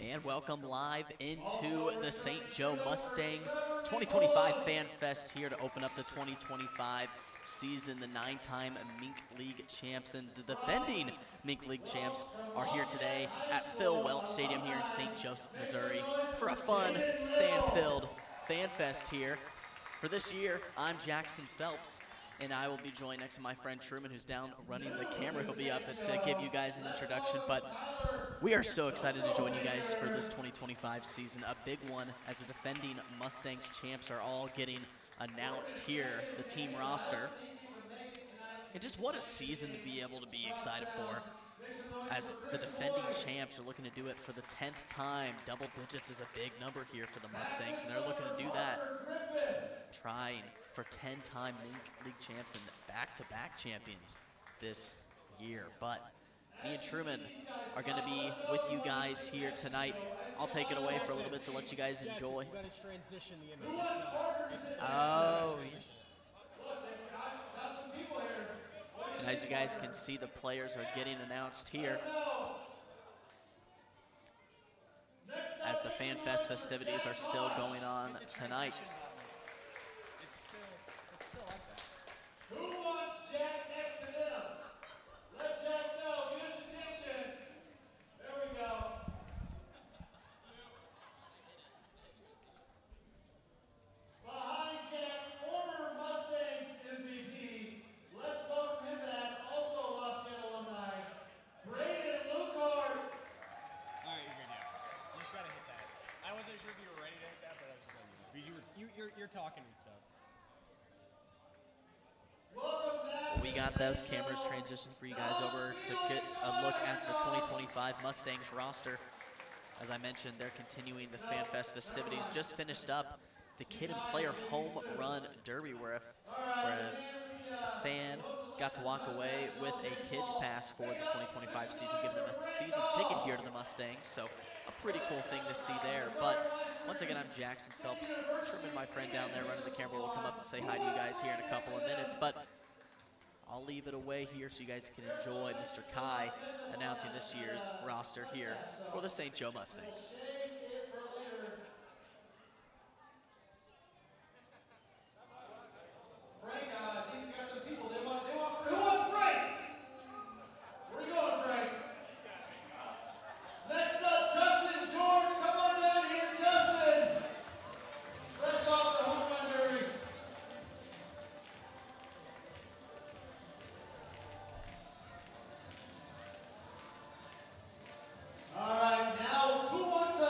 And welcome live into the St. Joe Mustangs 2025 Fanfest here to open up the 2025 season. The 9-time Mink League champs and the defending Mink League champs are here today at Phil Welch Stadium here in St. Joseph, Missouri for a fun, fan-filled Fanfest here. For this year, I'm Jackson Phelps, and I will be joined next to my friend Truman, who's down running the camera. He'll be up to give you guys an introduction, but we are so excited to join you guys for this 2025 season, a big one as the defending Mustangs champs are all getting announced here, the team roster. And just what a season to be able to be excited for, as the defending champs are looking to do it for the 10th time. Double digits is a big number here for the Mustangs, and they're looking to do that, trying for 10-time Mink League champs and back-to-back champions this year. But me and Truman are going to be with you guys here tonight. I'll take it away for a little bit to let you guys enjoy. You got to transition the image. Oh. And as you guys can see, the players are getting announced here as the Fanfest festivities are still going on tonight. It's still like that. Who wants Jack next to them? Let Jack know. Get his attention. There we go. Behind Jack, former Mustangs MVP. Let's welcome him back. Also Lafayette alumni, Braden Lucard. All right, you're good, yeah. You just got to hit that. I wasn't sure if you were ready to hit that, but I was just letting you know. Because you're talking and stuff. We got those cameras transitioned for you guys over to get a look at the 2025 Mustangs roster. As I mentioned, they're continuing the FanFest festivities. Just finished up the Kid and Player Home Run Derby, where a fan got to walk away with a kid's pass for the 2025 season, giving them a season ticket here to the Mustangs. So a pretty cool thing to see there. But once again, I'm Jackson Phelps. Truman, my friend down there running the camera, will come up to say hi to you guys here in a couple of minutes. But I'll leave it away here so you guys can enjoy Mr. Kai announcing this year's roster here for the St. Joe Mustangs. Frank, I think we got some people. Who wants Frank? Where you going, Frank? Next up, Justin George. Come on down here, Justin. Fresh off the home run derby. All right, now who wants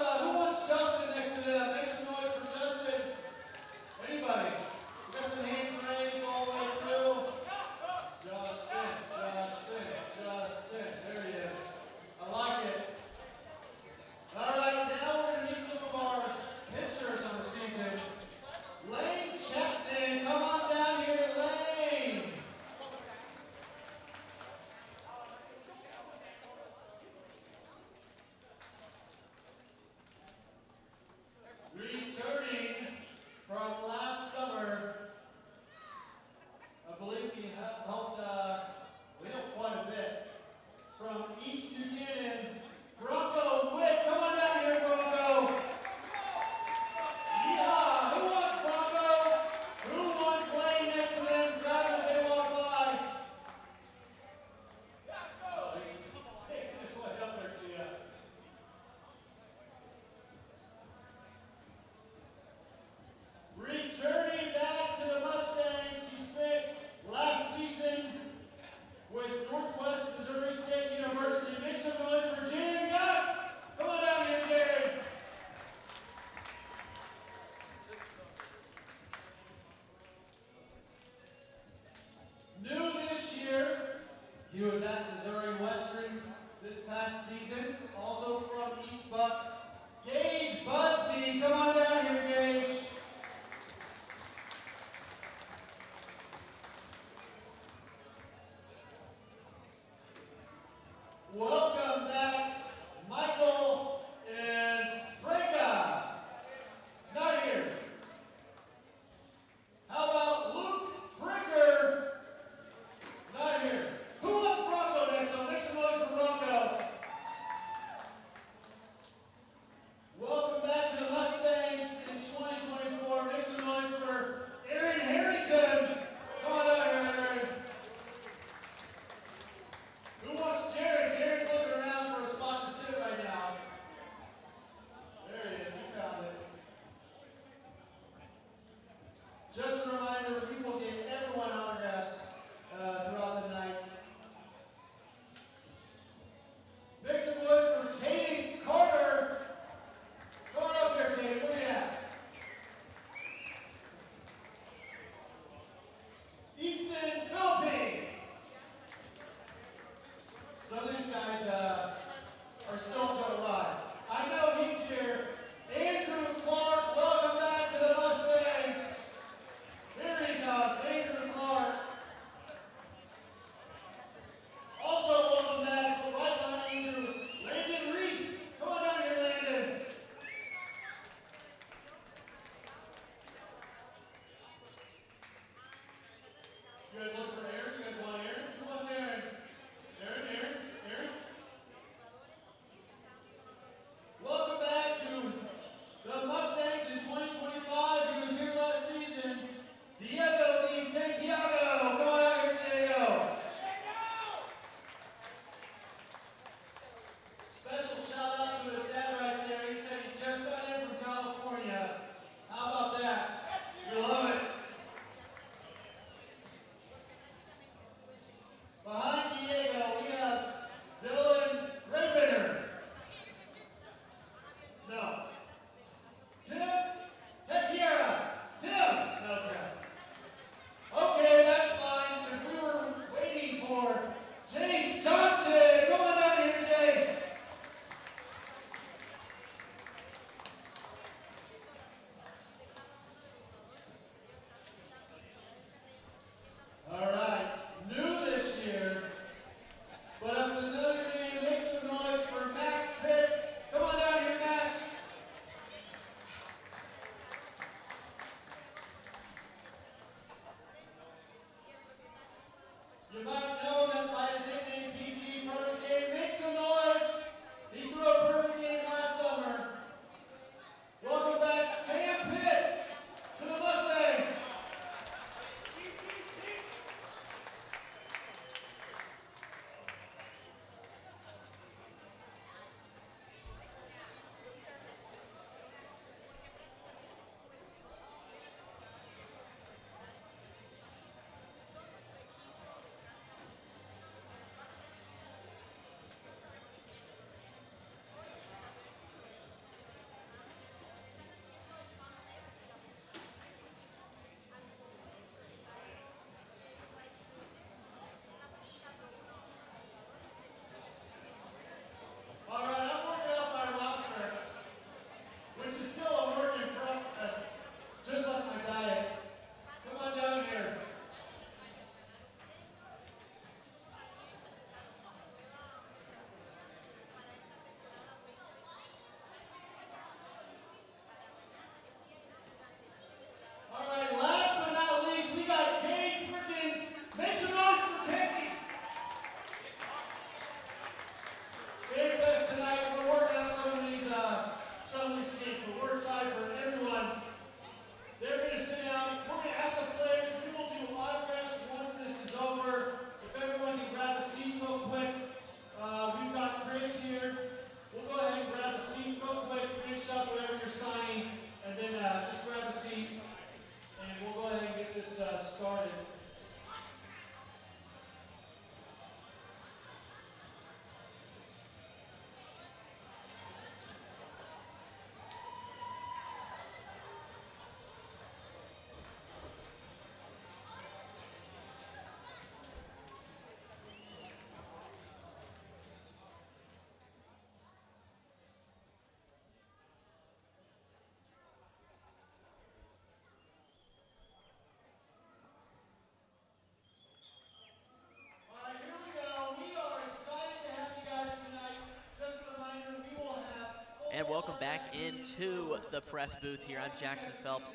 And welcome back into the press booth here. I'm Jackson Phelps.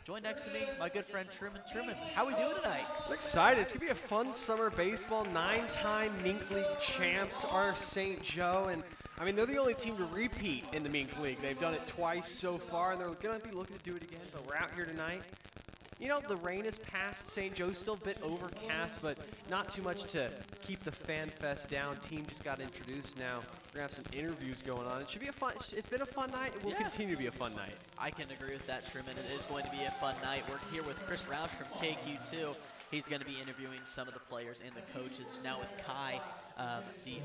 Joined next to me, my good friend Truman. Truman, how are we doing tonight? I'm excited. It's going to be a fun summer baseball. 9-time Mink League champs are St. Joe. And, I mean, they're the only team to repeat in the Mink League. They've done it twice so far, and they're going to be looking to do it again. But we're out here tonight. You know, the rain has passed. St. Joe's still a bit overcast, but not too much to keep the Fanfest down. Team just got introduced now. We're going to have some interviews going on. It should be a fun, it's been a fun night. It will continue to be a fun night. I can agree with that, Truman. It is going to be a fun night. We're here with Chris Roush from KQ2. He's going to be interviewing some of the players and the coaches. Now with Kai, the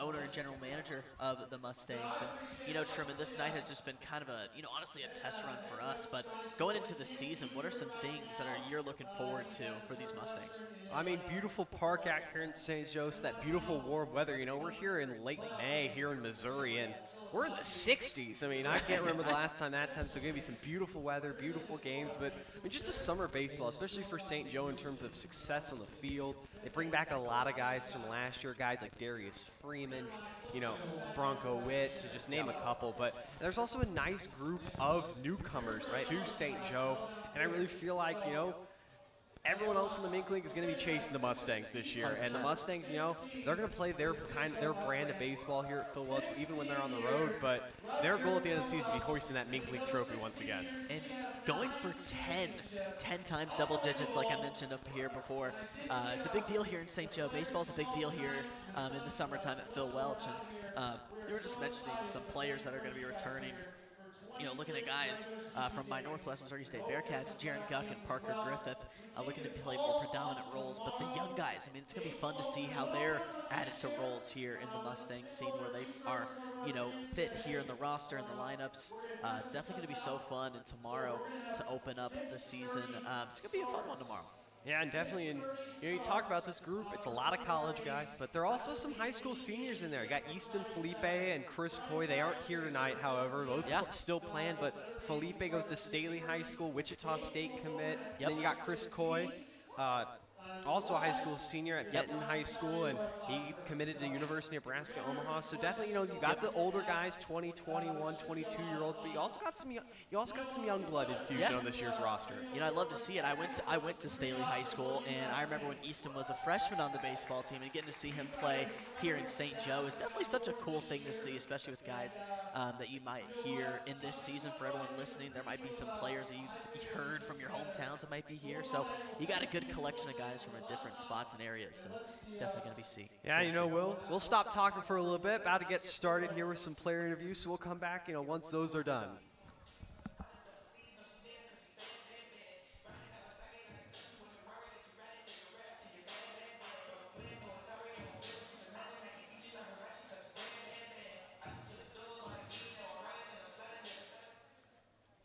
owner and general manager of the Mustangs. And, you know, Truman, this night has just been kind of a, honestly a test run for us. But going into the season, what are some things that you're looking forward to for these Mustangs? I mean, beautiful park out here in St. Joe's, that beautiful warm weather. You know, we're here in late May here in Missouri, and we're in the 60s. I mean, I can't remember the last time that time, so going to be some beautiful weather, beautiful games, but I mean, just a summer baseball, especially for St. Joe in terms of success on the field. They bring back a lot of guys from last year, guys like Darius Freeman, Bronco Witt, to just name a couple, but there's also a nice group of newcomers to St. Joe, and I really feel like, everyone else in the Mink League is going to be chasing the Mustangs this year. 100%. And the Mustangs, they're going to play their brand of baseball here at Phil Welch, even when they're on the road. But their goal at the end of the season is to be hoisting that Mink League trophy once again. And going for 10 times double digits, like I mentioned up here before. It's a big deal here in St. Joe. Baseball's a big deal here in the summertime at Phil Welch. And you were just mentioning some players that are going to be returning. Looking at guys from my Northwest Missouri State Bearcats, Jaron Guck and Parker Griffith, looking to play more predominant roles. But the young guys, I mean, it's going to be fun to see how they're added to roles here in the Mustang scene, where they are, fit here in the roster and the lineups. It's definitely going to be so fun. And tomorrow to open up the season, it's going to be a fun one tomorrow. Yeah, and definitely, you talk about this group, it's a lot of college guys, but there are also some high school seniors in there. You got Easton Felipe and Chris Coy. They aren't here tonight, however. Both still planned, but Felipe goes to Staley High School, Wichita State commit. Then you got Chris Coy, also a high school senior at Denton High School, and he committed to University of Nebraska Omaha. So definitely, you got the older guys, 20, 21, 22-year-olds, but you also got some young blood infusion on this year's roster. I love to see it. I went to Staley High School, and I remember when Easton was a freshman on the baseball team, and getting to see him play here in St. Joe is definitely such a cool thing to see, especially with guys that you might hear in this season. For everyone listening, there might be some players that you've heard from your hometowns that might be here. So you got a good collection of guys from different spots and areas, so definitely going to be seeing. Yeah, we'll stop talking for a little bit. About to get started here with some player interviews, so we'll come back, once those are done.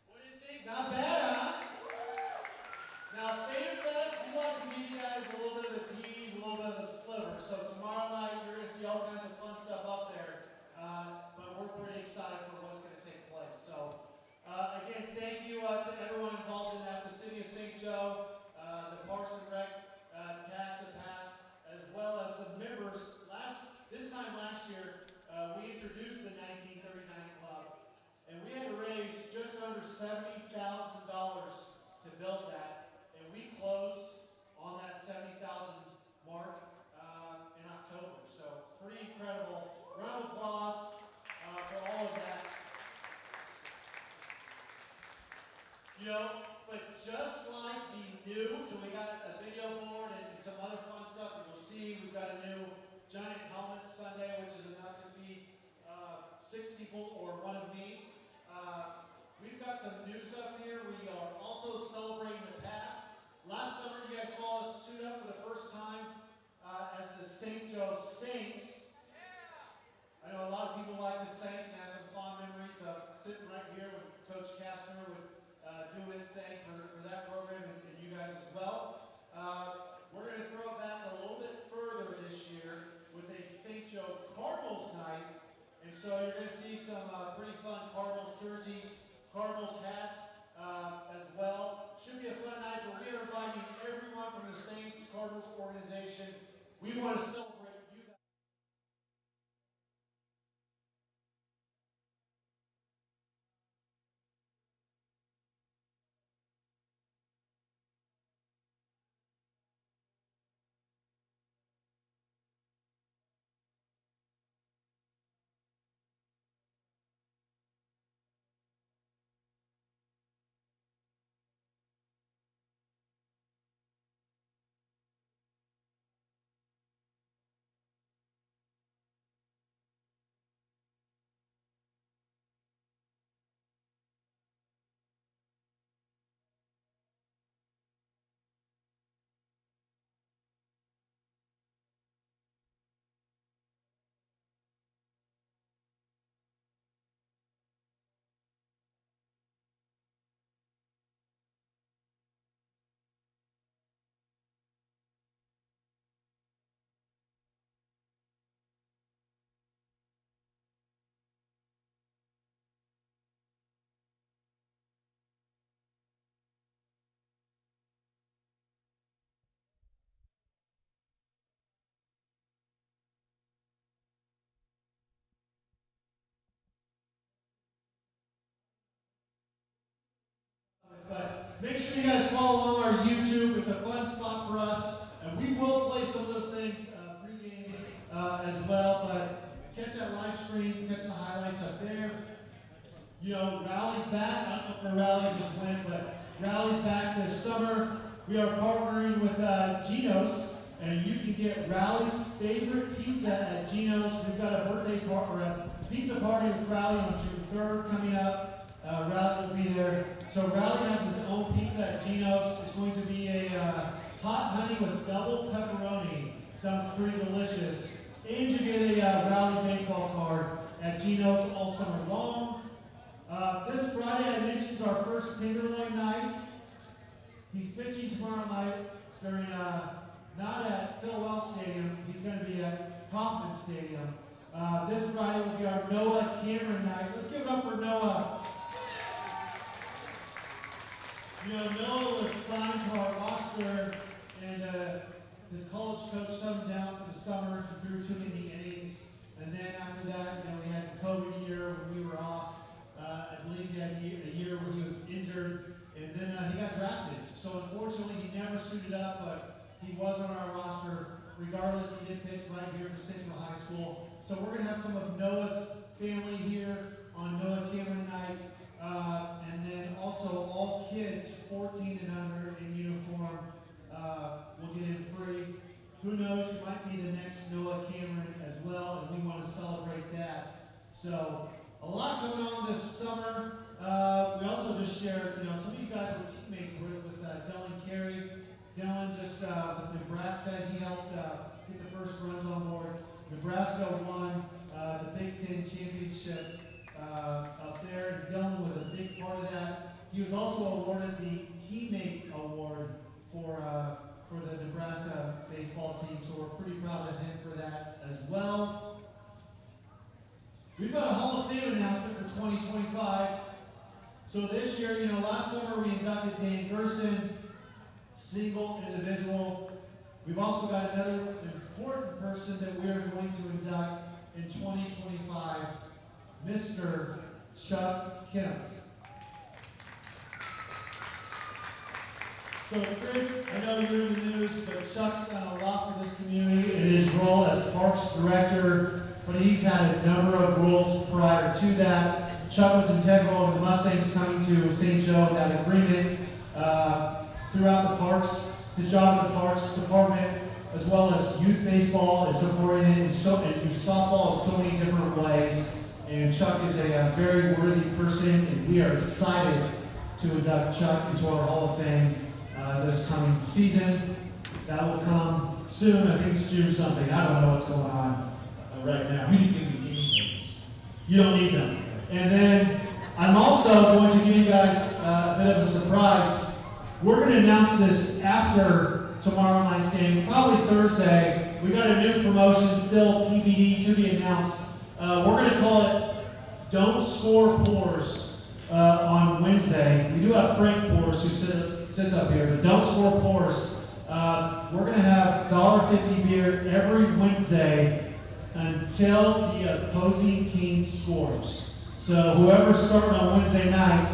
What do you think? Not bad, huh? Now, Fanfest, we like to give you guys a little bit of a tease, a little bit of a sliver. So tomorrow night, you're going to see all kinds of fun stuff up there. But we're pretty excited for what's going to take place. So, again, thank you to everyone involved in that. The City of St. Joe, the Parks and Rec tax and pass, as well as the members. This time last year, we introduced the 1939 Club. And we had to raise just under $70,000 to build that. And we closed on that 70,000 mark in October. So pretty incredible. Round of applause for all of that. But just like the new, so we got a video board and some other fun stuff that you'll see. We've got a new giant helmet Sunday, which is enough to feed 6 people or one of me. We've got some new stuff here. We are also celebrating the past. Last summer, you guys saw us suit up for the first time as the St. Joe Saints. I know a lot of people like the Saints and have some fond memories of sitting right here when Coach Kastner would do his thing for that program and you guys as well. We're going to throw it back a little bit further this year with a St. Joe Cardinals night. And so you're going to see some pretty fun Cardinals jerseys, Cardinals hats as well. Should be a fun night, but we are inviting everyone from the Saints Cardinals organization. We want to celebrate. Make sure you guys follow along our YouTube. It's a fun spot for us. And we will play some of those things pre-game as well. But catch that live stream, catch the highlights up there. You know, Rally's back. I don't know if the rally just went, but Rally's back this summer. We are partnering with Geno's, and you can get Rally's favorite pizza at Geno's. We've got a birthday party, or a pizza party with Rally on June 3rd coming up. Rally will be there. So Rally has his own pizza at Geno's. It's going to be a hot honey with double pepperoni. Sounds pretty delicious. And you get a Rally baseball card at Geno's all summer long. This Friday, I mentioned, is our first Tenderloin night. He's pitching tomorrow night during, not at Phil Wells Stadium. He's going to be at Kauffman Stadium. This Friday will be our Noah Cameron night. Let's give it up for Noah. You know, Noah was signed to our roster, and his college coach shut him down for the summer. He threw too many innings. And then after that, you know, we had the COVID year when we were off. I believe he had a year where he was injured, and then he got drafted. So unfortunately, he never suited up, but he was on our roster. Regardless, he did pitch right here for Central High School. So we're going to have some of Noah's family here on Noah Cameron night. And then also all kids 14 and under in uniform will get in free. Who knows, you might be the next Noah Cameron as well, and we want to celebrate that. So a lot going on this summer. We also just shared, you know, some of you guys were teammates with Dylan Carey. Dylan just with Nebraska, he helped get the first runs on board. Nebraska won the Big Ten championship up there. Dylan was a big part of that. He was also awarded the teammate award for the Nebraska baseball team, so we're pretty proud of him for that as well. We've got a Hall of Fame announcement for 2025. So this year, you know, last summer we inducted Dan Gerson, single individual. We've also got another important person that we are going to induct in 2025, Mr. Chuck Kemp. So Chris, I know you're in the news, but Chuck's done a lot for this community in his role as Parks Director, but he's had a number of roles prior to that. Chuck was integral in the Mustangs coming to St. Joe with that agreement throughout the parks, his job in the parks department, as well as youth baseball and supporting it, and youth softball in so many different ways. And Chuck is a very worthy person, and we are excited to induct Chuck into our Hall of Fame this coming season. That will come soon. I think it's June something. I don't know what's going on right now. You didn't give me any notes. You don't need them. And then I'm also going to give you guys a bit of a surprise. We're going to announce this after tomorrow night's game, probably Thursday. We got a new promotion, still TBD, to be announced. We're going to call it Don't Score Pours on Wednesday. We do have Frank Pours who sits up here, but Don't Score Pours. We're going to have $1.50 beer every Wednesday until the opposing team scores. So whoever's starting on Wednesday night,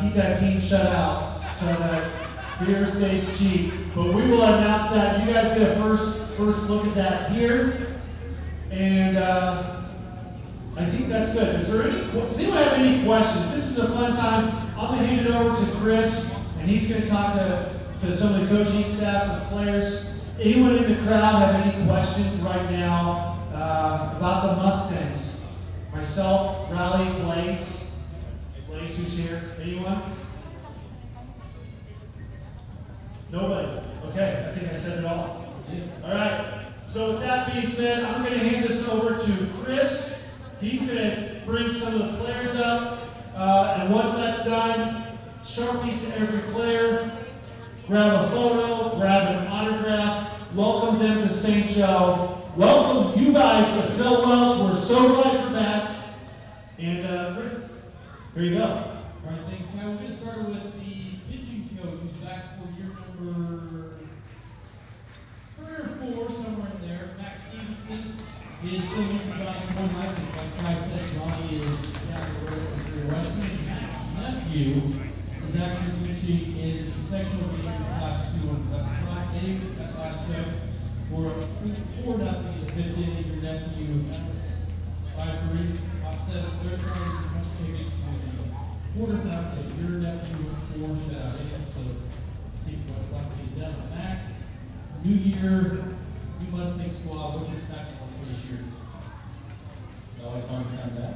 keep that team shut out so that beer stays cheap. But we will announce that. You guys get a first look at that here. And I think that's good. Does anyone have any questions? This is a fun time. I'm going to hand it over to Chris, and he's going to talk to some of the coaching staff and players. Anyone in the crowd have any questions right now about the Mustangs? Myself, Riley, Blaze. Blaze, who's here? Anyone? Nobody. Okay, I think I said it all. All right. So with that being said, I'm going to hand this over to Chris. He's going to bring some of the players up. And once that's done, Sharpies to every player. Grab a photo, grab an autograph. Welcome them to St. Joe. Welcome you guys to Phil Welch. We're so glad you're back. And Chris, here you go. All right, thanks, Ty. We're going to start with the pitching coach who's back for year number 3 or 4, somewhere in there. Max Stevenson is filling in for Johnny one night. Just like Ty said, Johnny is down the road with Missouri Western. Max's nephew is actually finishing in the sectional game in Class 2 on Class 5. They, at last check, were up 4-0 in the 5th inning. Your nephew, 5-3, top 7. So they're trying to push ticket to the quarterfinal. Your nephew, 4 shutout innings. So see what's left to get done. Mac, new year, new Mustang squad. What's your excitement for this year? It's always fun to come back.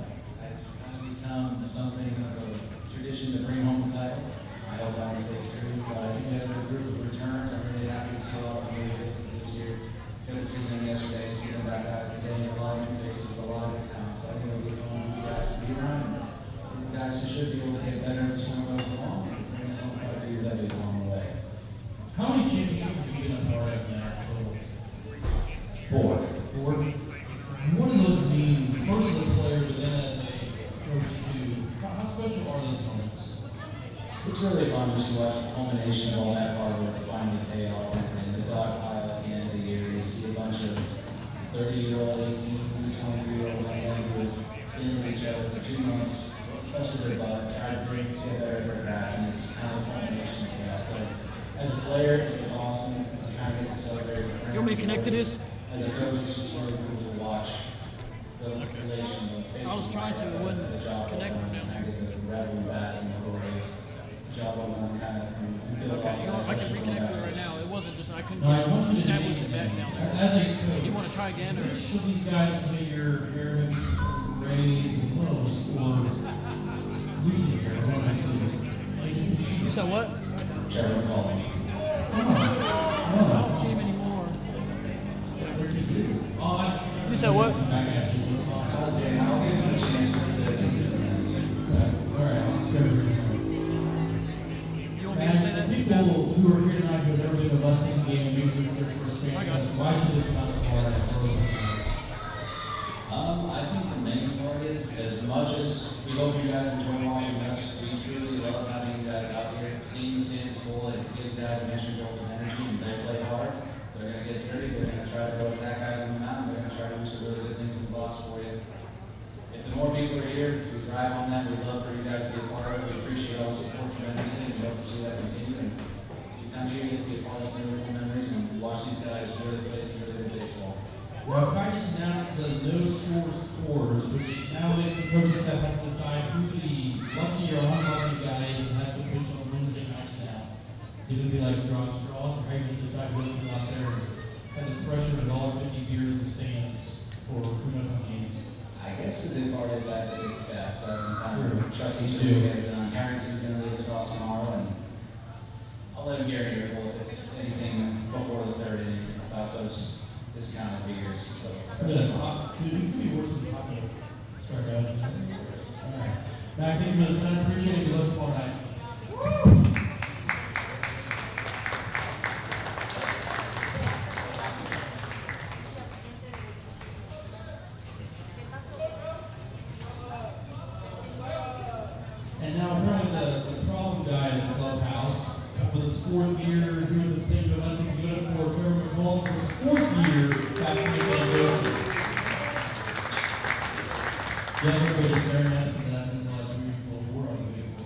It's kind of become something of a tradition to bring home the title. I hope that stays true. I think we have a good group of returns. I'm really happy to see a lot of familiar faces this year. Good to see them yesterday, see them back out today, and a lot of new faces with a lot of good talent. So I think it'll be fun for you guys to be around. You guys who should be able to get better as the summer goes along and bring us home quite a few W's along the way. How many championships have you been a part of now total? 4. What do those mean, first as a player, but then as a coach too? How special are those moments? It's really fun just to watch the culmination of all that hard work finally pay off and the dog pile at the end of the year. You see a bunch of 30-year-old, 18, 23-year-old young men who have been with each other for 2 months, busted their butt, tried to get better at their craft, and it's kind of a culmination of that. So as a player, it was awesome. You kind of get to celebrate. You want me to connect to this? As a coach, it's just really cool to watch the relation of faces. I was trying to, it wouldn't connect from now. I get to revel in basketball job on kind of and build Okay, off that I can social reconnect it foundation. right now. It wasn't just, I couldn't No, I want you to establish name it back down there. as a coach, You want to try again, or? which of these guys put your hair gray the most, or losing hair, one or two? Like, this is You said what? Trevor Collins. Come on. I don't see him anymore. What's he do? Oh, I You said what? Back at you. What's wrong? I was saying, I'll give him a chance to take the minutes. Okay, all right, let's go. You want me to say that? And people who are here tonight who have never been to a Mustangs game, maybe this is their first I got Fanfest, you. why should they come out to Florida for I think the main part is, as much as we hope you guys enjoy watching us, we truly love having you guys out here, seeing the stands full. It gives guys an extra jolt of energy, and they play hard. They're going to get dirty. They're going to try to go attack guys on the mountain. They're going to try to do some really good things in the box for you. If the more people are here, we thrive on that. We'd love for you guys to be a part of it. We appreciate all the support tremendously, and we hope to see that continue. And if you come here, you get to be a part of some wonderful memories and watch these guys really play some really good baseball. Now, practice announced the no scores quarters, which now makes the coaching staff have to decide who the lucky or unlucky guy is that has to pitch on Wednesday nights now. Is it going to be like drawing straws, or how are you going to decide who's out there and have the pressure of $1.50 beers in the stands for who knows how many innings? I guess the big part is that the big staff, so I can kind Sure. of trust each other to get it done. Harrington's going to lead us off tomorrow, and I'll let him get here if it's anything before the 3rd inning about those discounted beers. So Yes, dude, you could be worse than talking. Start out. All right. Mac, thank you for the time. Appreciate it. Good luck tomorrow night. And now apparently the problem guy in the clubhouse for his 4th year here at the St. Joe Mustangs, good for Trevor McCall for his 4th year back in St. Joseph. Yeah, everybody's staring at us and I didn't realize we were on the vehicle.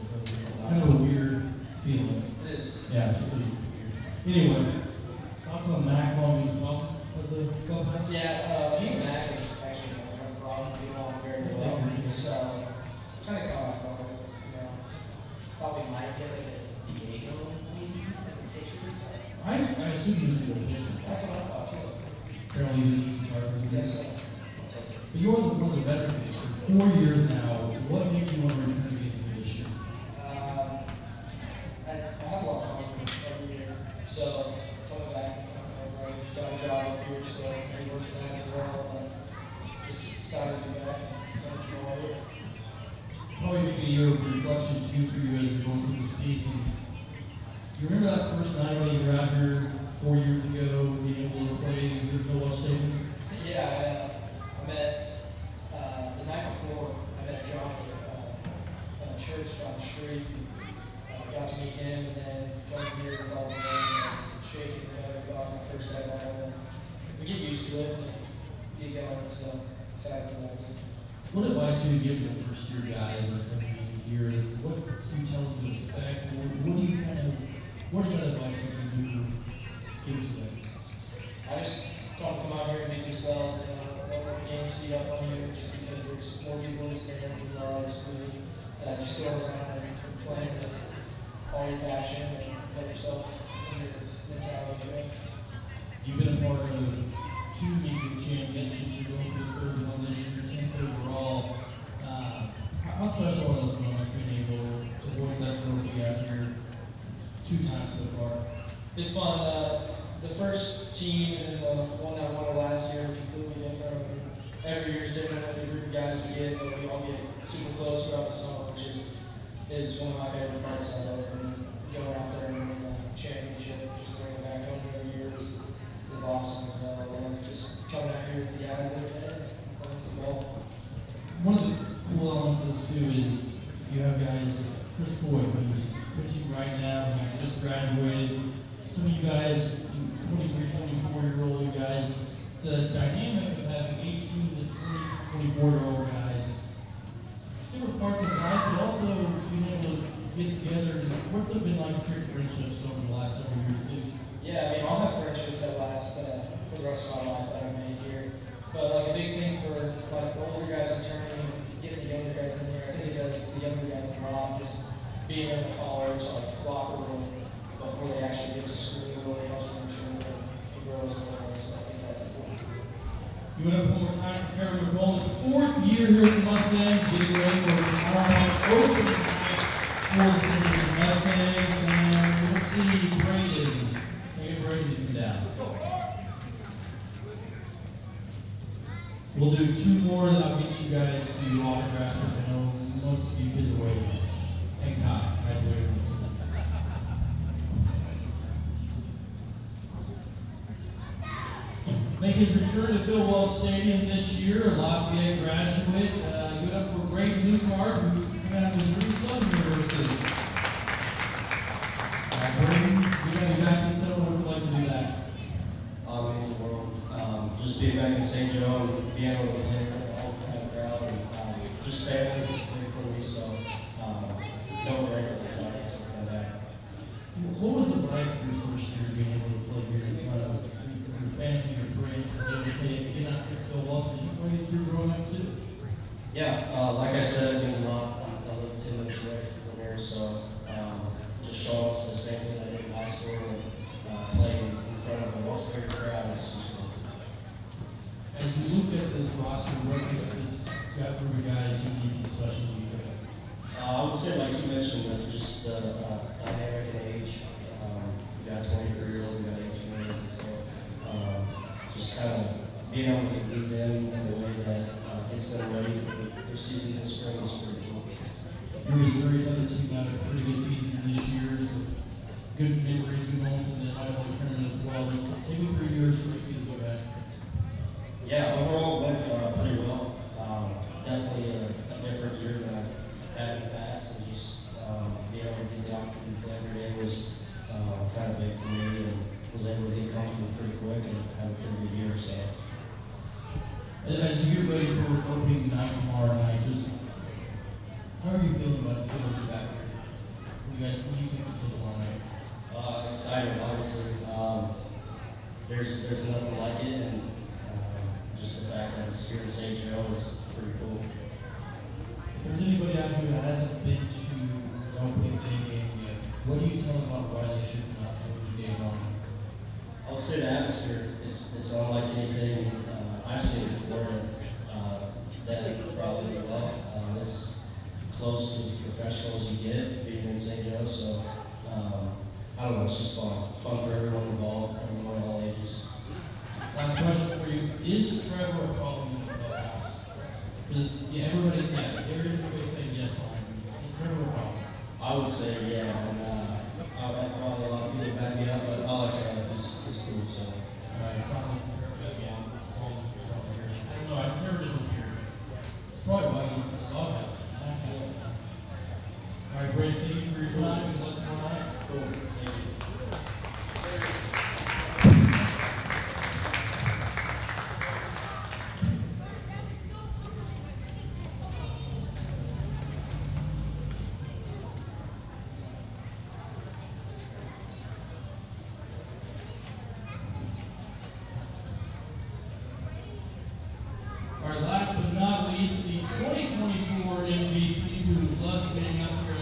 It's kind of a weird feeling. it is. Yeah, it's really weird. Anyway, thoughts on Mac while we talk of the clubhouse? Yeah, me and Mac have actually never had a problem. We get along very well. So, kind of got off guard, you know. Thought we might get like a Diego maybe as a pitcher. I assume he was a good pitcher. That's what I thought too. Apparently he was a hard Yes, sir. But you're one of the veteran pitchers. For 4 years now, what made you want to return to getting this year? I have a lot of fun every year. So, coming back, I got a job up here, so I worked for that as well. But just decided to be back and come to Florida. Probably going to be your reflection too for you as we go through the season. You remember that first night when you were out here 4 years ago, being able to play your Philwell Stadium? Yeah, I met, the night before, I met Johnny at a church down the street. Got to meet him, and then coming here with all the fans, I was shaking whenever I got to my first at ball. And we get used to it and get going, so excited for that. What advice do you give to the first year guys that are coming in here? What do you tell them to expect? around and playing with all your passion and let yourself and your mentality show. You've been a part of 2 major championships. You're going for the 3rd one this year, 10th overall. How special are those moments being able to voice that trophy out here 2 times so far? It's fun. The first team and then the one that won it last year are completely different. I mean, every year is different with the group of guys we get, but we all get super close throughout the summer, which is one of my favorite parts of it. And then going out there and winning the championship, just bringing it back home every year is awesome. I love just coming out here with the guys every day and playing some ball. One of the cool elements of this too is you have guys, Chris Boyd, who's pitching right now, he's just graduated. Some of you guys, 23, 24-year-old you guys, the dynamic of having 18 to 20, 24-year-old guys, different parts of life, but also being able to get together. What's it been like to create friendships over the last several years too? Yeah, I mean, I'll have friendships that last for the rest of my life that I've made here. But like a big thing for like the older guys returning, getting the younger guys in here, I think it does the younger guys a lot. Just being in the college, like locker room, before they actually get to school, really helps them mature and grow as well. So I think that's important. You went up one more time for Trevor McCollum. His 4th year here at the Mustangs, getting ready for the Paramount opening night for the Cincinnati Mustangs. And let's see Braden. Get Braden to come down. We'll do 2 more, and I'll get you guys to autographs, which I know most of you kids are waiting. And Kyle, graduated from Make his return to Phil Welch Stadium this year, a Lafayette graduate. Give it up for Braden Newcart, who's coming out of Missouri Southern University. Braden, we got you back this summer. What's it like to do that? Amazing world. Just being back in St. Joe and being able to play in front of the whole kind of crowd and just family for me. So don't worry about the Giants and come back. What was it like your first year being able to play here in front of your family, your friends, to be able to play again out here at Phil Welch? Did you play here growing up too? Yeah, like I said, it means a lot. I live 10 minutes away from here, so just show up to the same thing I did in high school and playing in front of a much bigger crowd is just cool. As you look at this roster, what makes this group of guys unique and special to you? I would say, like you mentioned, that just dynamic in age. We got 23-year-olds, we got 18-year-olds, so just kind of being able to lead them in a way that gets them ready for their season in spring is pretty cool. Your Missouri's other team had a pretty good season this year, so good memories, good moments in the Idaho tournament as well. Just take me through yours for the season go back. Yeah, overall went pretty well. Definitely a different year than I've had in the past, and just being able to get the opportunity to play every day was kind of big for me, and was able to get comfortable pretty quick and have a pretty good year. So. As you get ready for opening night tomorrow night, just how are you feeling about it? Feeling to be back here? What do you take to tomorrow night? Excited, obviously. There's nothing like it, and just the fact that it's here in St. Joe is pretty cool. If there's anybody out here that hasn't been to the opening day game yet, what do you tell them about why they should not go to game on? I would say the atmosphere, it's unlike anything I've seen before, and that probably well. It's close to as professional as you get being in St. Joe, so I don't know, it's just fun. It's fun for everyone involved, everyone all ages. Last question for you. Is Trevor calling in the clubhouse? Yeah, everybody saying yes behind him. Is Trevor calling? I would say yeah, and I'll have probably a lot of people back me up, but I like Trevor. He's cool, so. Alright, it sounds like Trevor again. I don't know, Trevor isn't here. It's probably why he's in the clubhouse. Alright, Brady, thank you for your time, and let's go on. Cool. Thank you. Alright, last but not least, the 2024 MVP who loves being up here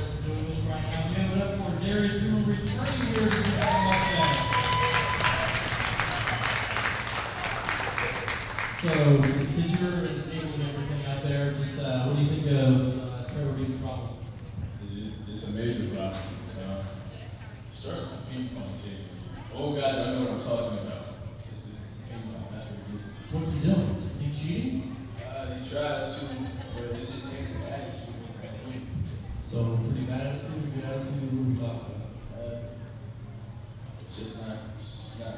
returning here to the Mustangs. So, since you're enabling everything out there, just what do you think of Trevor being the problem? It's a major problem. Starts with the ping pong team. Old guys, I know what I'm talking about. It's the ping pong. That's what it is. What's he doing? Is he cheating? He tries to, but it's just getting the attitude. So, pretty bad attitude, good attitude, what are we talking about? It's just not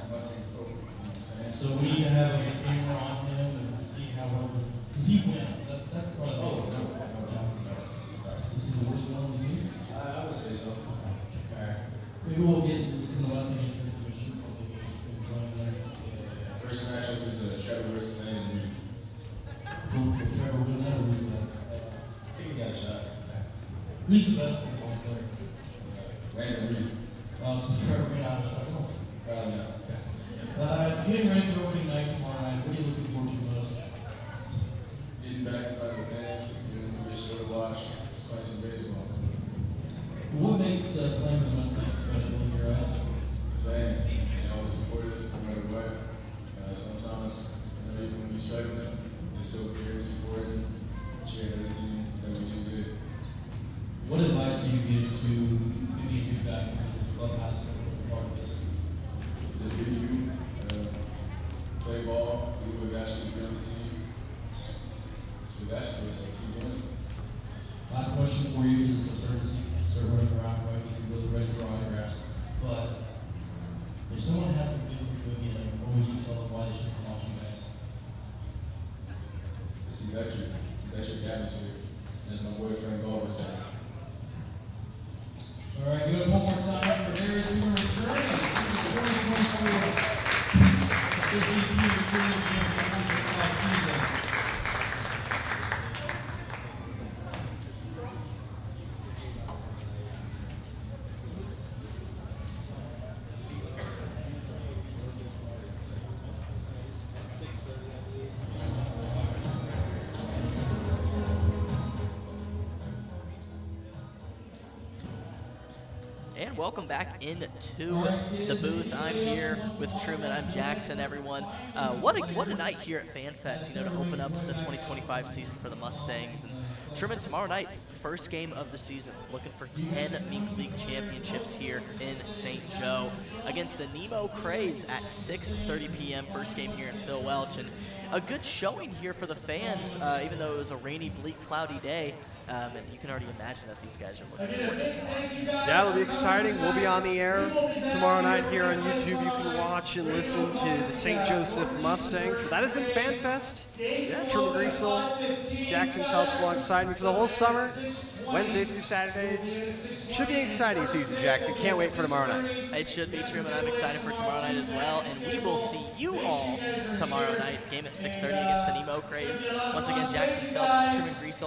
Mustang folk. You know what I'm saying? So, we need to have a camera on him and see how well, does he win? That's part of the No. Is he the worst one on the team? I would say so. Alright. Maybe we'll get this in the Mustang entrance to a shoot while they get there. First matchup is Trevor versus Landon Reed. Will Trevor win that or lose that? I think he got a shot. Who's the best football player? Landon Reed. So Trevor may not have a shot. Probably not. Okay. Getting ready for opening night tomorrow night. What are you looking forward to most? Getting back in front of the fans, getting a good show to watch, just playing some baseball. What makes playing for the Mustangs special in your eyes? Fans, they always support us no matter what. Sometimes, even when we're struggling, they still care, supporting, cheering everything that we do good. What advice do you give to maybe a new guy coming into the clubhouse and part of this? Just be you, play ball, do what God should really see. That's what God should do, so keep doing it. Last question for you is I'm starting to see start running around right, you're really ready for autographs. But if someone has to do for you again, what would you tell them why they should come watch you guys? It's electric atmosphere. As my boyfriend Gold would say. All right, good. One more time for Darius. We are returning to the 2024 MVP Recruiting Championship season. And welcome back into the booth. I'm here with Truman. I'm Jackson, everyone. What a night here at Fanfest, you know, to open up the 2025 season for the Mustangs. And Truman, tomorrow night, first game of the season, looking for 10 Mink League championships here in St. Joe against the Nemo Craze at 6:30 p.m. First game here in Phil Welch. And a good showing here for the fans, even though it was a rainy, bleak, cloudy day. And you can already imagine that these guys are looking forward to tomorrow. Yeah, it'll be exciting. We'll be on the air tomorrow night here on YouTube. You can watch and listen to the St. Joseph Mustangs. But that has been FanFest. Yeah, Truman Griesel, Jackson Phelps alongside me for the whole summer, Wednesday through Saturdays. Should be an exciting season, Jackson. Can't wait for tomorrow night. It should be, Truman. I'm excited for tomorrow night as well. And we will see you all tomorrow night. Game at 6:30 against the Nemo Craze. Once again, Jackson Phelps, Truman Griesel.